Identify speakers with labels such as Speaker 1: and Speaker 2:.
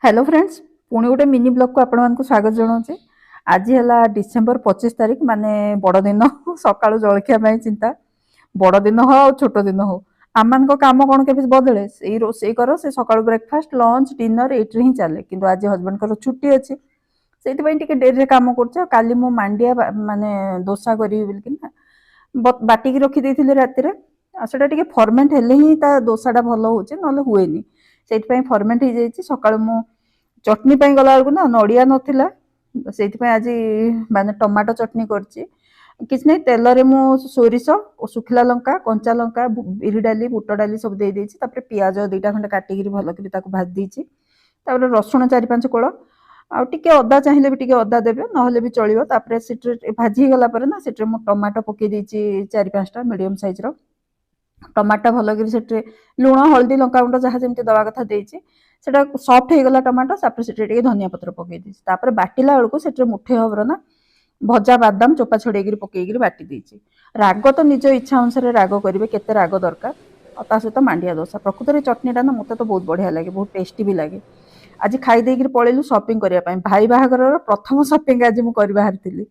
Speaker 1: Hello friends पुणी गोटे mini blog को आपण स्वागत जनाऊे। आज है डिसेम्बर 25 तारीख माने बड़ दिन सका जलखिया चिंता बड़ दिन हो छोट दिन हो आम कम कौन के बदले से रोसे कर से सका ब्रेकफास्ट लंच डिनर ये ही चले कि आज हजबैंड को छुट्टी अच्छी से डेरी कम कर मु मांडिया माने दोसा करी बाटिकी रखी राति से फर्मेंट हेले ही दोसाटा भल हो हुए से फर्मेंट हो जाए सका मु चटनी गला बेलू ना नड़िया नाला से आज माने टमाटो चटनी करछि किछ नहीं तेल रे मु सोरिष सुखिला लंका कंचा लंका बिरी डाली बुट डाली सब दे देछि तापर पियाज दुईटा खंडे काटिकी भल कर भाज देछि तापर रसुण 4-5 कोड़ आ टिके अदा चाहिए भी टिके अदा देबे नहले भी चलिबो तापर सिटे भाजी गला पर ना सिटे मु टमाटो पके देछि 4-5टा मीडियम साइज रो टमाटा भल कर से लुण हल्दी लंका गुंड जहाँ जमी दवा कथा देछि सेटा सॉफ्ट हो गला टमाटो तापर से धनिया पत्र पकई देछि तापर बाटिला बेलू से मुठे हबर ना भजा बादाम चोपा छड़ेक पकईकि बाटी देछि राग तो निज इच्छा अनुसार राग करेंगे केते राग दरकार और सहित मांडिया दोसा प्रकृत में चटनीटा ना मत तो बहुत बढ़िया लगे बहुत टेस्टी भी लगे। आज खाई पलैलु शॉपिंग करने भाई बाहागर प्रथम शॉपिंग आज मुझे बाहरी।